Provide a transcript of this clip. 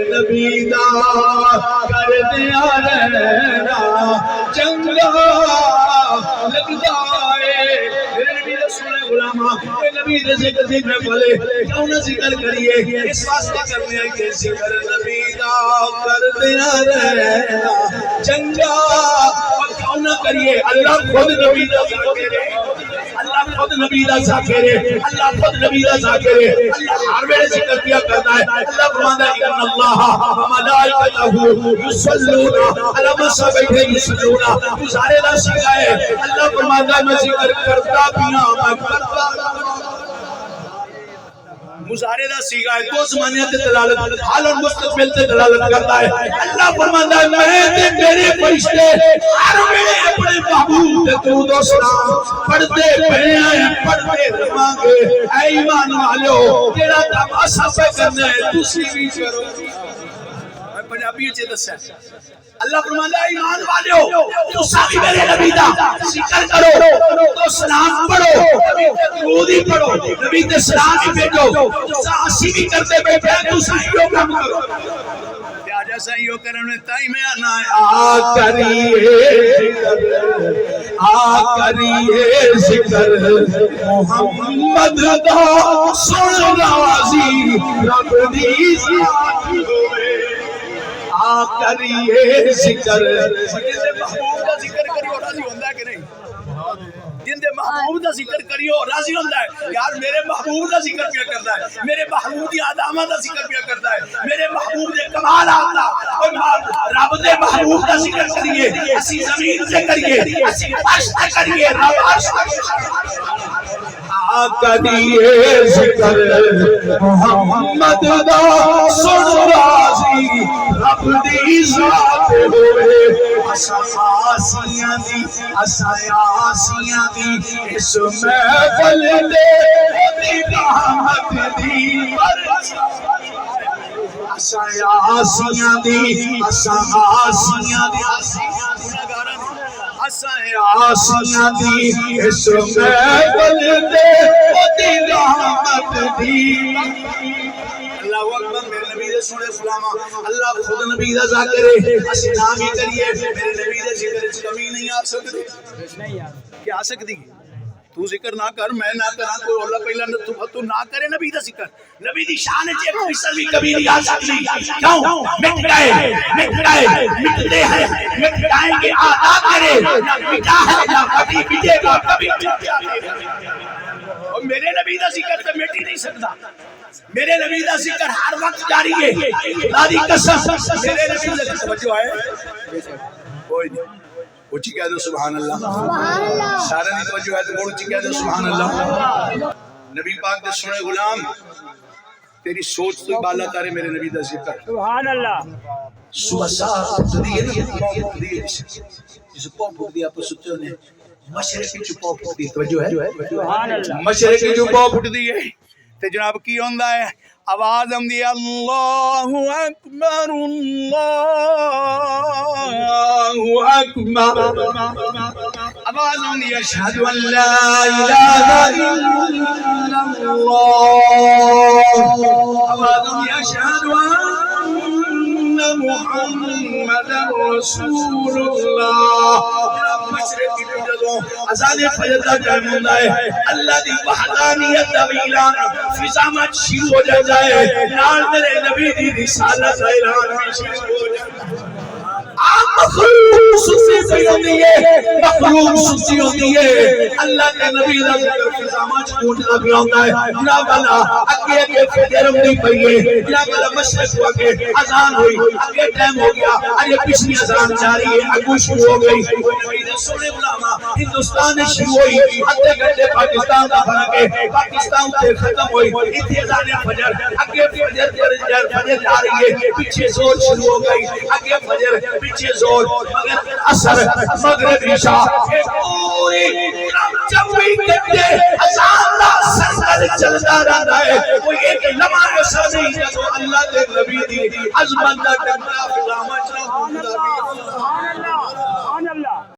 نبی دا کر دیا رہنا چنگا لگدا ہے میرے نبی دے سونے غلاماں اے نبی دے ذکر دی میں بولے کیوں نہ ذکر کریے اس واسطے کرنے ہیں کہ ذکر نبی دا کر دیا رہنا چنگا کیوں نہ کریے اللہ خود نبی دا ذکر ہے اللہ خود نبی دا ذاکر ہے اللہ خود نبی دا ذاکر ہے اللہ ہر ویلے ذکر کیا کرتا ہے اللہ فرماتا ہے ان اللہ وملائکتہ یصلون علی من بیٹھے یصلون گزارے دا سکھائے اللہ فرماتا ہے میں ذکر کرتا بھی ہوں میں کرتا مظاہرہ سیگا ہے دو زمانے تے دلالت حال اور مستقبل تے دلالت کرتا ہے اللہ فرماتا ہے میں تے میرے فرشتے ہر ویلے اپنے محبوب تے درود و سلام پڑھتے پڑھے ہیں پڑھتے رہاں گے اے ایمان والو تیرا تماشا پہ کرنا ہے تسی بھی کرو میں پنجابی چ دسیا اللہ فرماتا ہے ایمان والو تساں بھی میرے نبی دا ذکر کرو تو سلام پڑھو نبی تے درود ہی پڑھو نبی تے سلام ہی بھیجو تساں اسی بھی کرتے بیٹھے تساں یو کام کرو تے آج اساں یو کرن تائی میں آنا ہے آ کریے ذکر محمد دا سن نوازی رب دی ذات ہوئے کریے ذکر جن دے محبوب دا ذکر کریو راضی ہوندا ہے کہ نہیں جن دے محبوب دا ذکر کریو راضی ہوندا ہے یار میرے محبوب دا ذکر کیا کرتا ہے میرے محبوب دی آدامہ دا ذکر کیا کرتا ہے میرے محبوب دے کمالات دا اور رب دے محبوب دا ذکر کریے اسی زمین سے کریے اسی عرش سے کریے رب عرش کریے ذکر محمد دا سن راضی رب دی ذات ہوئے اسیاں دی اس محفل دے دی رحمت دی اسیاں دی اس محفل دے دی رحمت دی اللہ اکبر میرے نبی دے سونے غلاماں اللہ خود نبی دا ذکر ہے اسی نام ہی کریے میرے نبی دے ذکر وچ کمی نہیں آ سکتی کیا آ سکتی تو ذکر نہ کر میں نہ کراں کوئی اللہ پہلا تو نہ کرے نبی دا ذکر نبی دی شان وچ ایک فیصد بھی کمی نہیں آ سکتی کیوں مٹ گئے مٹتے ہیں مٹ جائیں گے آتا کرے نہ مٹا ہے نہ کبھی مٹے گا کبھی اور میرے نبی دا ذکر تو مٹ ہی نہیں سکتا میرے نبی دا ذکر ہر وقت جاری ہے خدا دی قسم میرے نبی دا توجہ ہے کوئی نہیں اونچی کہہ دو سبحان اللہ سارے نے توجہ ہے تو اونچی کہہ دو سبحان اللہ نبی پاک دے سنے غلام تیری سوچ تو بالا تارے میرے نبی دا ذکر سبحان اللہ صبح سار اٹھدی ہے جسے پاؤں پھٹ دیا آپ ستے ہونے مشرقی جو پاؤں پھٹ دی توجہ ہے مشرقی جو پاؤں پھٹ دی ہے تے جناب کی ہوندا ہے آواز آندی اللہ اکبر آواز آندی اشہد ان لا الہ الا اللہ آواز آندی اشہد ان محمد رسول اللہ مشرقی جو اذان فجر کا ٹائم ہوتا ہے اللہ دی وحدانیت دا اعلان فضا میں شروع ہو جائے نال میرے نبی دی رسالت کا اعلان بھی شروع ہو جائے مخلوق ستی ہوتی ہے اللہ کے نبی دا ذکر فضا میں چھوٹنا بھی ہوتا ہے جناب اللہ اگے اگے فجر ہوئی پئی ہے جناب اللہ مشرق کو اگے اذان ہوئی اگے ٹائم ہو گیا اگے پچھلی اذان جاری ہے اگو شروع ہو گئی نبی دے سونے غلاماں ہندوستان شروع ہوئی ادھے گھنٹے پاکستان دا فرق ہے پاکستان تے ختم ہوئی ایتھے اذان فجر اگے فجر جا رہی ہے پیچھے زور شروع ہو گئی اگے فجر پیچھے زور مگر اثر مغرب عشاء پوری چوبی گھنٹے اذان دا سلسلہ چلتا رہتا ہے کوئی ایک لمحہ ایسا نہیں جو اللہ دے نبی دی عظمت دا ٹکرا فضا میں چلا ہوندا بھی